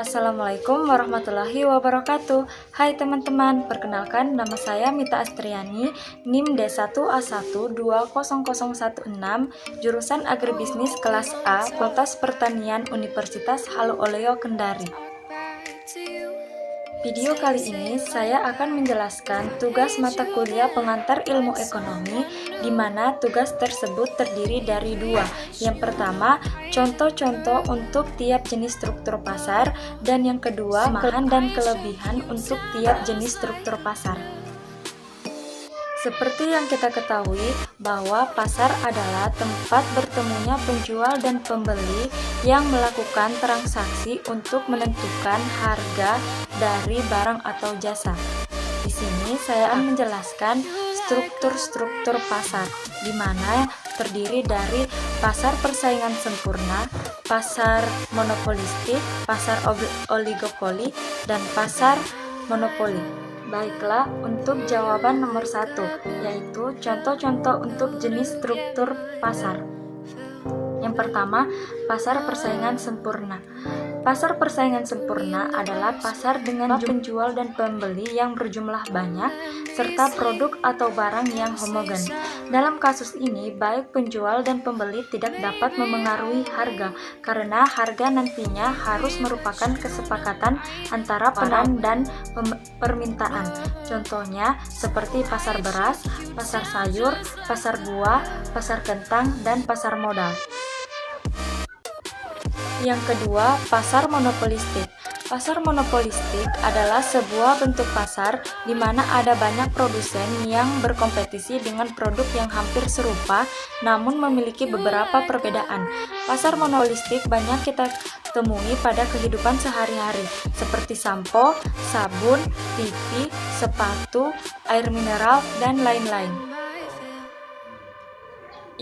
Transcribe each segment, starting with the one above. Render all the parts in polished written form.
Assalamualaikum warahmatullahi wabarakatuh. Hai teman-teman, perkenalkan nama saya Mita Astriani, NIM D1A1200116, jurusan Agribisnis kelas A, Fakultas Pertanian Universitas Haluoleo Kendari. Video kali ini saya akan menjelaskan tugas mata kuliah pengantar ilmu ekonomi, di mana tugas tersebut terdiri dari dua. Yang pertama, contoh-contoh untuk tiap jenis struktur pasar, dan yang kedua, kelemahan dan kelebihan untuk tiap jenis struktur pasar. Seperti yang kita ketahui bahwa pasar adalah tempat bertemunya penjual dan pembeli yang melakukan transaksi untuk menentukan harga dari barang atau jasa. Di sini saya akan menjelaskan struktur-struktur pasar, di mana terdiri dari pasar persaingan sempurna, pasar monopolistik, pasar oligopoli, dan pasar monopoli. Baiklah, untuk jawaban nomor 1, yaitu contoh-contoh untuk jenis struktur pasar. Yang pertama, pasar persaingan sempurna. Pasar persaingan sempurna adalah pasar dengan penjual dan pembeli yang berjumlah banyak, serta produk atau barang yang homogen. Dalam kasus ini, baik penjual dan pembeli tidak dapat memengaruhi harga, karena harga nantinya harus merupakan kesepakatan antara penawaran dan permintaan. Contohnya, seperti pasar beras, pasar sayur, pasar buah, pasar kentang, dan pasar modal. Yang kedua, pasar monopolistik. Pasar monopolistik adalah sebuah bentuk pasar di mana ada banyak produsen yang berkompetisi dengan produk yang hampir serupa namun memiliki beberapa perbedaan. Pasar monopolistik banyak kita temui pada kehidupan sehari-hari seperti sampo, sabun, TV, sepatu, air mineral, dan lain-lain.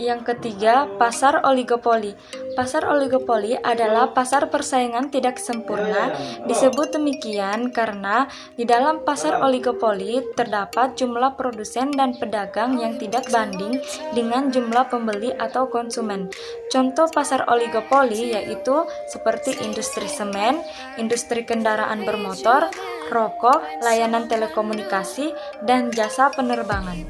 Yang ketiga, pasar oligopoli. Pasar oligopoli adalah pasar persaingan tidak sempurna. Disebut demikian karena di dalam pasar oligopoli terdapat jumlah produsen dan pedagang yang tidak banding dengan jumlah pembeli atau konsumen. Contoh pasar oligopoli yaitu seperti industri semen, industri kendaraan bermotor, rokok, layanan telekomunikasi, dan jasa penerbangan.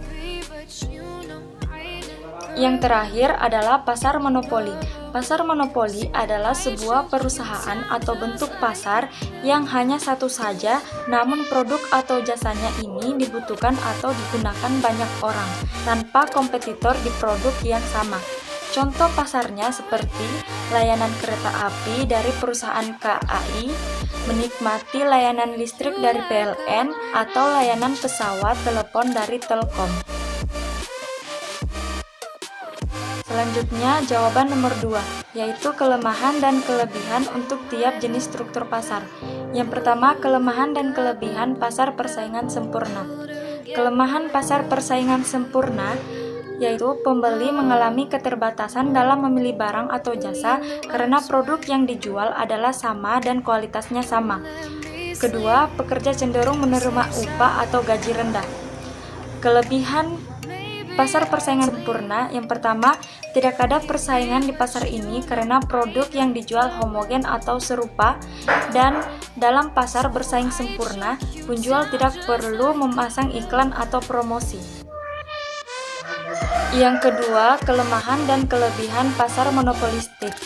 Yang terakhir adalah pasar monopoli. Pasar monopoli adalah sebuah perusahaan atau bentuk pasar yang hanya satu saja, namun produk atau jasanya ini dibutuhkan atau digunakan banyak orang, tanpa kompetitor di produk yang sama. Contoh pasarnya seperti layanan kereta api dari perusahaan KAI, menikmati layanan listrik dari PLN, atau layanan pesawat telepon dari Telkom. Selanjutnya, jawaban nomor 2, yaitu kelemahan dan kelebihan untuk tiap jenis struktur pasar. Yang pertama, kelemahan dan kelebihan pasar persaingan sempurna. Kelemahan pasar persaingan sempurna yaitu pembeli mengalami keterbatasan dalam memilih barang atau jasa karena produk yang dijual adalah sama dan kualitasnya sama. Kedua, pekerja cenderung menerima upah atau gaji rendah. Kelebihan pasar persaingan sempurna, yang pertama, tidak ada persaingan di pasar ini karena produk yang dijual homogen atau serupa, dan dalam pasar bersaing sempurna, penjual tidak perlu memasang iklan atau promosi. Yang kedua, kelemahan dan kelebihan pasar monopolistik.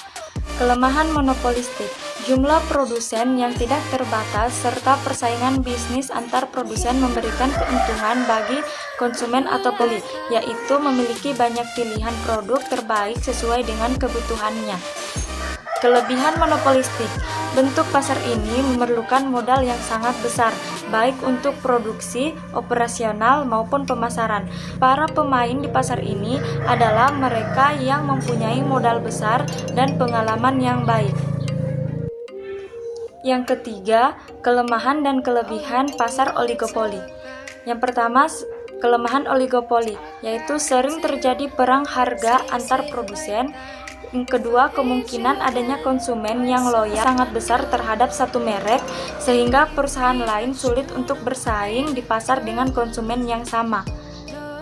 Kelemahan monopolistik, jumlah produsen yang tidak terbatas serta persaingan bisnis antar produsen memberikan keuntungan bagi konsumen atau pembeli, yaitu memiliki banyak pilihan produk terbaik sesuai dengan kebutuhannya. Kelebihan monopolistik, bentuk pasar ini memerlukan modal yang sangat besar, baik untuk produksi, operasional, maupun pemasaran. Para pemain di pasar ini adalah mereka yang mempunyai modal besar dan pengalaman yang baik. Yang ketiga, kelemahan dan kelebihan pasar oligopoli. Yang pertama, kelemahan oligopoli, yaitu sering terjadi perang harga antar produsen. Yang kedua, kemungkinan adanya konsumen yang loyal sangat besar terhadap satu merek, sehingga perusahaan lain sulit untuk bersaing di pasar dengan konsumen yang sama.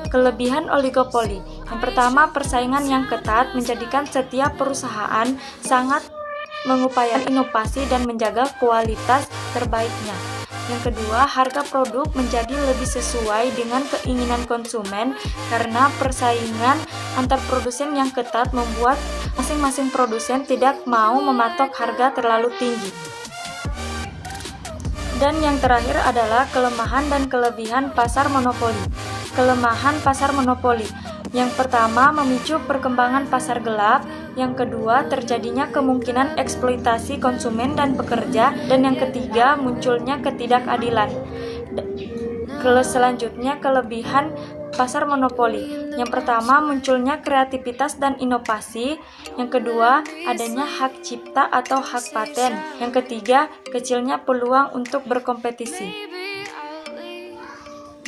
Kelebihan oligopoli, yang pertama, persaingan yang ketat menjadikan setiap perusahaan sangat mengupayakan inovasi dan menjaga kualitas terbaiknya. Yang kedua, harga produk menjadi lebih sesuai dengan keinginan konsumen karena persaingan antar produsen yang ketat membuat masing-masing produsen tidak mau mematok harga terlalu tinggi. Dan yang terakhir adalah kelemahan dan kelebihan pasar monopoli. Kelemahan pasar monopoli. Yang pertama, memicu perkembangan pasar gelap. Yang kedua, terjadinya kemungkinan eksploitasi konsumen dan pekerja. Dan yang ketiga, munculnya ketidakadilan. Selanjutnya, kelebihan pasar monopoli. Yang pertama, munculnya kreativitas dan inovasi. Yang kedua, adanya hak cipta atau hak paten. Yang ketiga, kecilnya peluang untuk berkompetisi.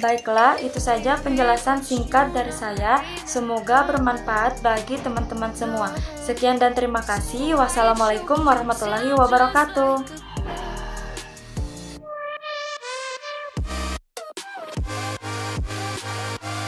Baiklah, itu saja penjelasan singkat dari saya. Semoga bermanfaat bagi teman-teman semua. Sekian dan terima kasih. Wassalamualaikum warahmatullahi wabarakatuh.